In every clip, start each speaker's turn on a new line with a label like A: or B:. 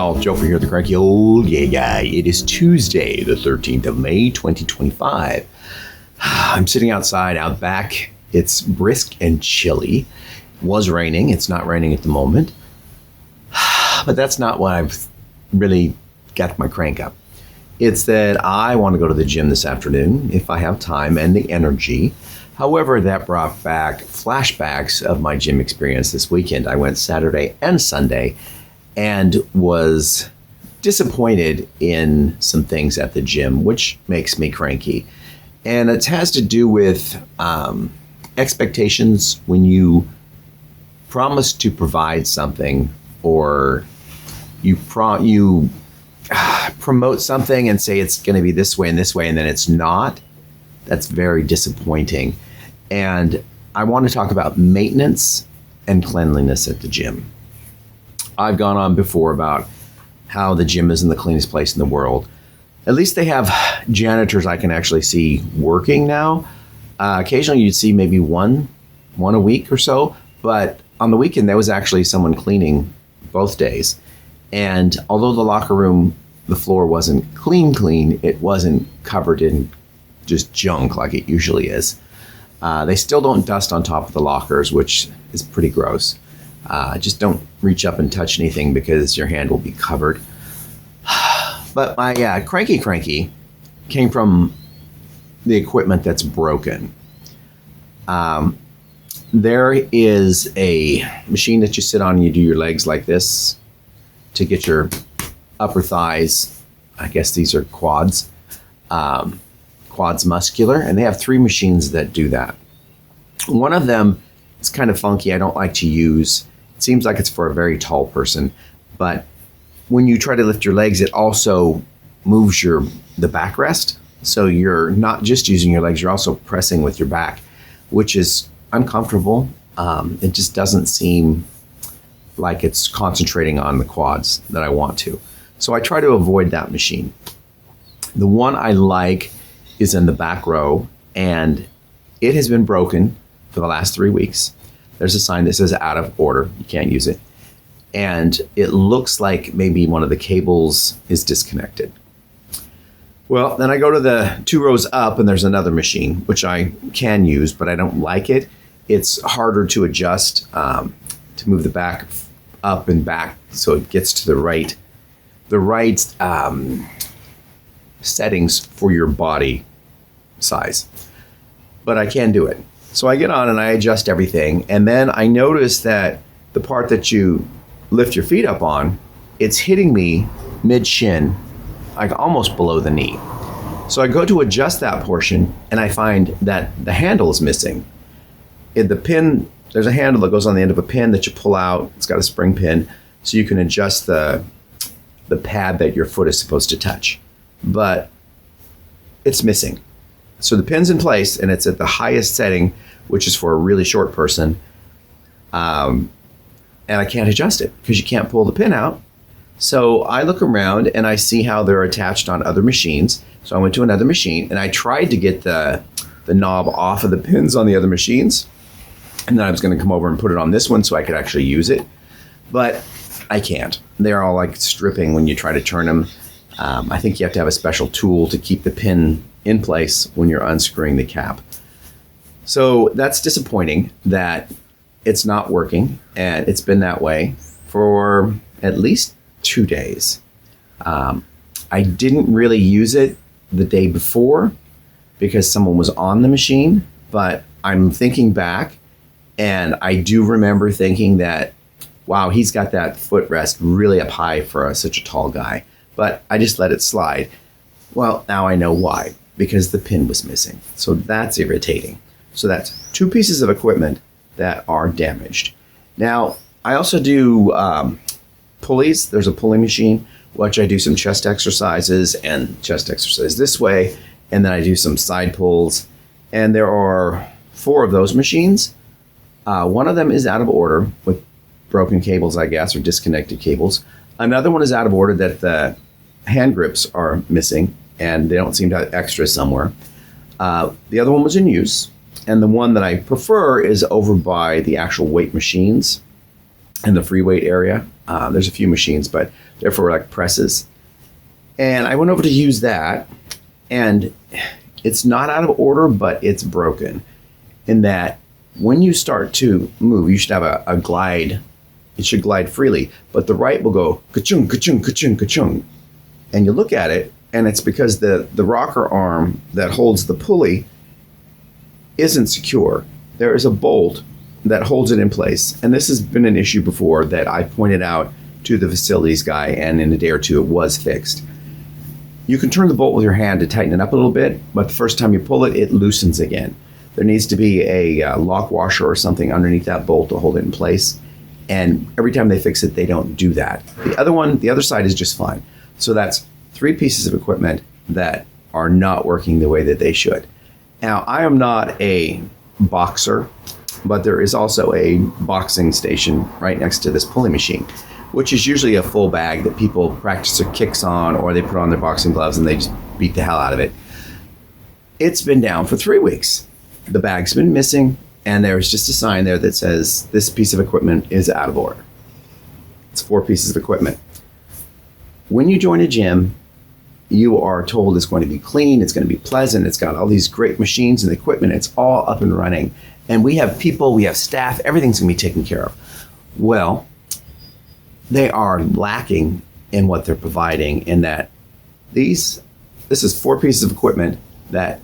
A: y'all, Joefer here, the Cranky Old Gay Guy. It is Tuesday, the 13th of May, 2025. I'm sitting outside, out back. It's brisk and chilly. It was raining. It's not raining at the moment. But that's not why I've really got my crank up. It's that I want to go to the gym this afternoon if I have time and the energy. However, that brought back flashbacks of my gym experience this weekend. I went Saturday and Sunday and was disappointed in some things at the gym, which makes me cranky. And it has to do with expectations when you promise to provide something, or you promote something and say it's going to be this way, and then it's not. That's very disappointing. And I want to talk about maintenance and cleanliness at the gym. I've gone on before about how the gym isn't the cleanest place in the world. At least they have janitors I can actually see working now. Occasionally you'd see maybe one a week or so, but on the weekend there was actually someone cleaning both days. And although the locker room, the floor wasn't clean, it wasn't covered in just junk like it usually is. They still don't dust on top of the lockers, which is pretty gross. Just don't reach up and touch anything because your hand will be covered. But my cranky came from the equipment that's broken. There is a machine that you sit on and you do your legs like this to get your upper thighs. I guess these are quads. Quads muscular, and they have 3 machines that do that. One of them is kind of funky. I don't like to use. It seems like it's for a very tall person, but when you try to lift your legs, it also moves the backrest. So you're not just using your legs, you're also pressing with your back, which is uncomfortable. It just doesn't seem like it's concentrating on the quads that I want to. So I try to avoid that machine. The one I like is in the back row, and it has been broken for the last 3 weeks. There's a sign that says out of order. You can't use it. And it looks like maybe one of the cables is disconnected. Well, then I go to the 2 rows up, and there's another machine, which I can use, but I don't like it. It's harder to adjust, to move the back up and back so it gets to the right settings for your body size. But I can do it. So I get on and I adjust everything, and then I notice that the part that you lift your feet up on, it's hitting me mid-shin, like almost below the knee. So I go to adjust that portion, and I find that the handle is missing. The pin, there's a handle that goes on the end of a pin that you pull out. It's got a spring pin, so you can adjust the pad that your foot is supposed to touch. But it's missing. So the pin's in place, and it's at the highest setting, which is for a really short person. And I can't adjust it because you can't pull the pin out. So I look around and I see how they're attached on other machines. So I went to another machine and I tried to get the knob off of the pins on the other machines. And then I was going to come over and put it on this one so I could actually use it. But I can't. They're all like stripping when you try to turn them. I think you have to have a special tool to keep the pin in place when you're unscrewing the cap. So that's disappointing that it's not working, and it's been that way for at least 2 days. I didn't really use it the day before because someone was on the machine, but I'm thinking back, and I do remember thinking that, wow, he's got that footrest really up high for such a tall guy. But I just let it slide. Well, now I know why, because the pin was missing. So that's irritating. So that's 2 pieces of equipment that are damaged. Now, I also do pulleys. There's a pulley machine, which I do some chest exercises this way, and then I do some side pulls. And there are 4 of those machines. One of them is out of order with broken cables, I guess, or disconnected cables. Another one is out of order that the hand grips are missing, and they don't seem to have extra somewhere. The other one was in use, and the one that I prefer is over by the actual weight machines in the free weight area. There's a few machines, but They're for like presses. And I went over to use that, and it's not out of order, but it's broken in that when you start to move, you should have a glide. It should glide freely, but the right will go ka-chung, ka-chung, ka-chung, ka-chung. And you look at it, and it's because the rocker arm that holds the pulley isn't secure. There is a bolt that holds it in place. And this has been an issue before that I pointed out to the facilities guy, and in a day or two it was fixed. You can turn the bolt with your hand to tighten it up a little bit, but the first time you pull it, it loosens again. There needs to be a lock washer or something underneath that bolt to hold it in place. And every time they fix it, they don't do that. The other side is just fine. So that's 3 pieces of equipment that are not working the way that they should. Now, I am not a boxer, but there is also a boxing station right next to this pulley machine, which is usually a full bag that people practice their kicks on, or they put on their boxing gloves and they just beat the hell out of it. It's been down for 3 weeks. The bag's been missing, and there's just a sign there that says this piece of equipment is out of order. It's 4 pieces of equipment. When you join a gym, you are told it's going to be clean, it's going to be pleasant, it's got all these great machines and equipment, it's all up and running. And we have people, we have staff, everything's going to be taken care of. Well, they are lacking in what they're providing in that this is 4 pieces of equipment that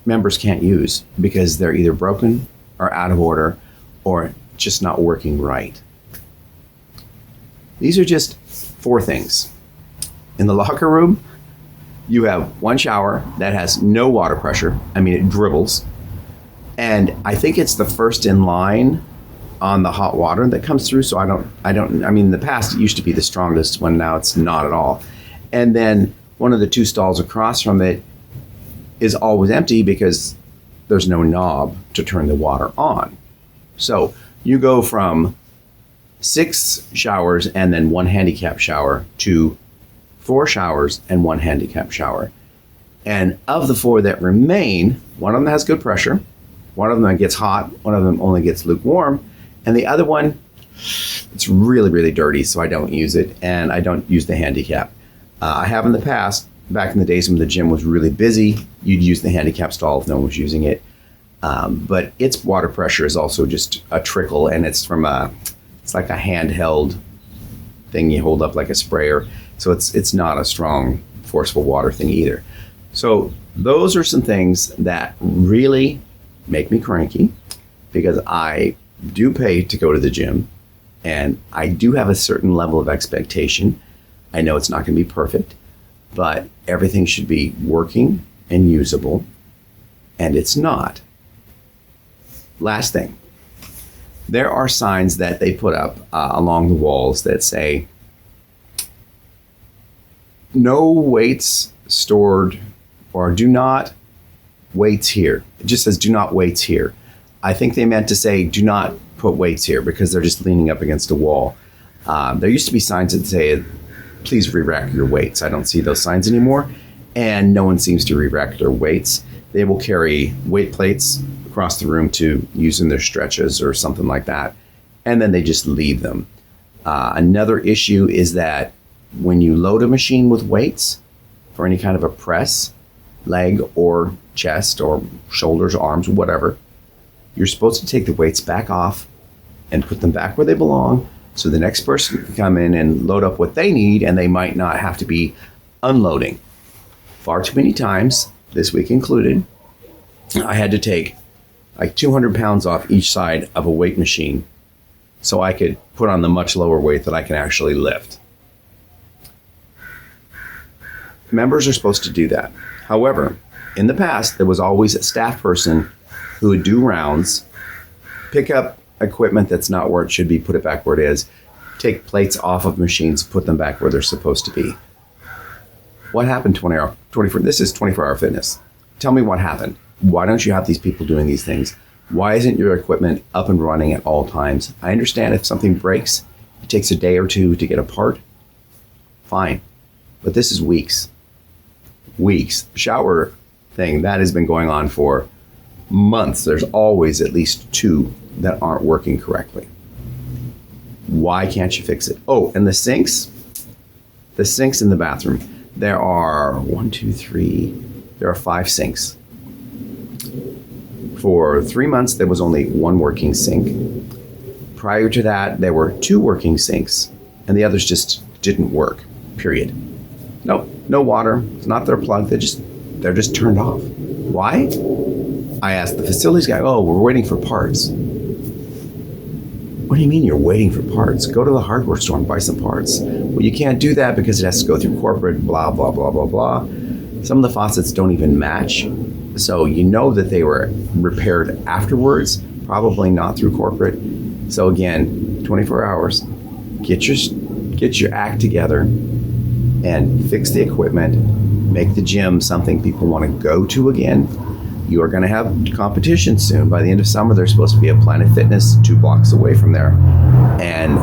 A: members can't use because they're either broken or out of order or just not working right. These are just 4 things. In the locker room, you have 1 shower that has no water pressure. I mean, it dribbles. And I think it's the first in line on the hot water that comes through. So I mean, in the past, it used to be the strongest one. Now it's not at all. And then one of the 2 stalls across from it is always empty because there's no knob to turn the water on. So you go from 6 showers and then 1 handicap shower to 4 showers and 1 handicap shower. And of the 4 that remain, one of them has good pressure, one of them gets hot, one of them only gets lukewarm, and the other one, it's really, really dirty, so I don't use it, and I don't use the handicap. I have in the past. Back in the days when the gym was really busy, you'd use the handicap stall if no one was using it. But its water pressure is also just a trickle, and it's like a handheld thing you hold up like a sprayer. So it's not a strong, forceful water thing either. So those are some things that really make me cranky because I do pay to go to the gym, and I do have a certain level of expectation. I know it's not going to be perfect, but everything should be working and usable, and it's not. Last thing, there are signs that they put up along the walls that say, no weights stored, or do not weights here. It just says do not weights here. I think they meant to say do not put weights here because they're just leaning up against a wall. There used to be signs that say, please re-rack your weights. I don't see those signs anymore, and no one seems to re-rack their weights. They will carry weight plates across the room to use in their stretches or something like that, and then they just leave them. Another issue is that when you load a machine with weights for any kind of a press, leg or chest or shoulders, arms, whatever, you're supposed to take the weights back off and put them back where they belong, so the next person can come in and load up what they need, and they might not have to be unloading. Far too many times, this week included, I had to take like 200 pounds off each side of a weight machine so I could put on the much lower weight that I can actually lift. Members are supposed to do that. However, in the past, there was always a staff person who would do rounds, pick up equipment that's not where it should be, put it back where it is, take plates off of machines, put them back where they're supposed to be. What happened 24? This is 24-hour fitness. Tell me what happened. Why don't you have these people doing these things? Why isn't your equipment up and running at all times? I understand if something breaks, it takes a day or 2 to get a part. Fine. But this is weeks. Weeks. The shower thing, that has been going on for months. There's always at least 2 that aren't working correctly. Why can't you fix it? Oh, and the sinks, The sinks in the bathroom. There are 5 sinks. For 3 months, there was only one working sink. Prior to that, there were 2 working sinks, and the others just didn't work, period. No water. It's not their plug. They're just turned off. Why? I asked the facilities guy, we're waiting for parts. What do you mean you're waiting for parts? Go to the hardware store and buy some parts. Well, you can't do that because it has to go through corporate, blah, blah, blah, blah, blah. Some of the faucets don't even match. So you know that they were repaired afterwards, probably not through corporate. So again, 24 hours, get your act together and fix the equipment, make the gym something people want to go to again. You are going to have competition soon. By the end of summer, there's supposed to be a Planet Fitness 2 blocks away from there. And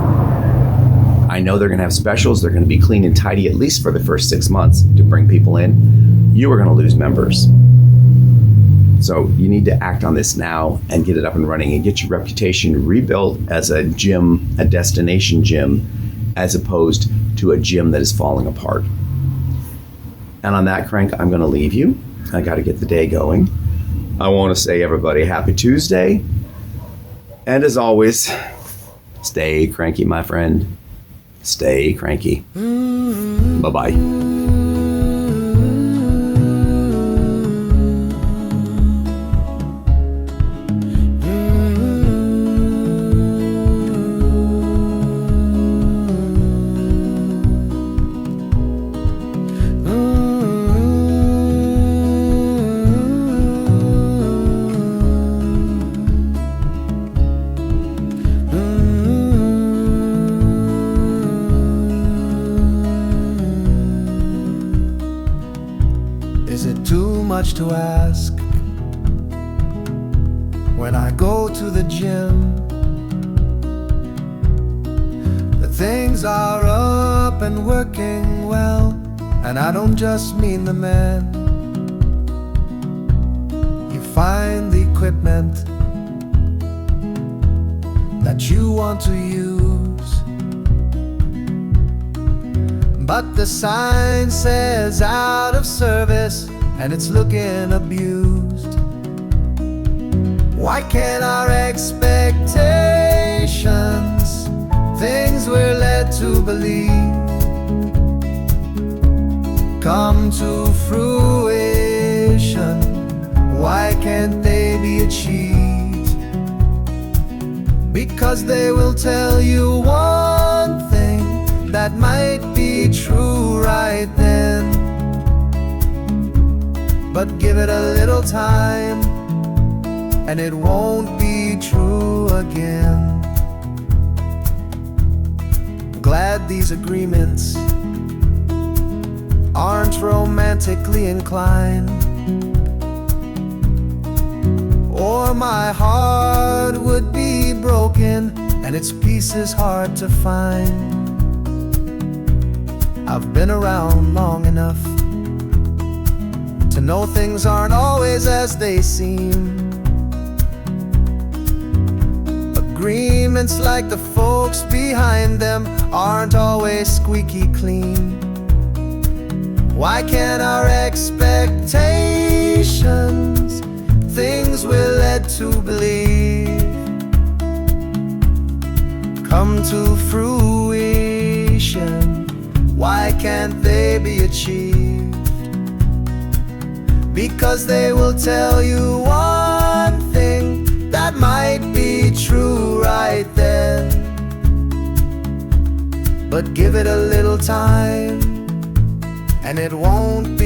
A: I know they're going to have specials. They're going to be clean and tidy at least for the first 6 months to bring people in. You are going to lose members. So you need to act on this now and get it up and running and get your reputation rebuilt as a gym, a destination gym, as opposed to a gym that is falling apart. And on that, Crank, I'm going to leave you. I got to get the day going. I want to say, everybody, happy Tuesday. And as always, stay cranky, my friend. Stay cranky. Bye-bye.
B: Is it too much to ask when I go to the gym that things are up and working well? And I don't just mean the man. You find the equipment that you want to use, but the sign says out of service and it's looking abused. Why can't our expectations, things we're led to believe, come to fruition? Why can't they be achieved? Because they will tell you one thing that might be true right then, but give it a little time and it won't be true again. Glad these agreements aren't romantically inclined, or my heart would be broken and its pieces hard to find. I've been around long enough to know things aren't always as they seem. Agreements like the folks behind them aren't always squeaky clean. Why can't our expectations, things we're led to believe, come to fruition? Why can't they be achieved? Because they will tell you one thing that might be true right then, but give it a little time and it won't be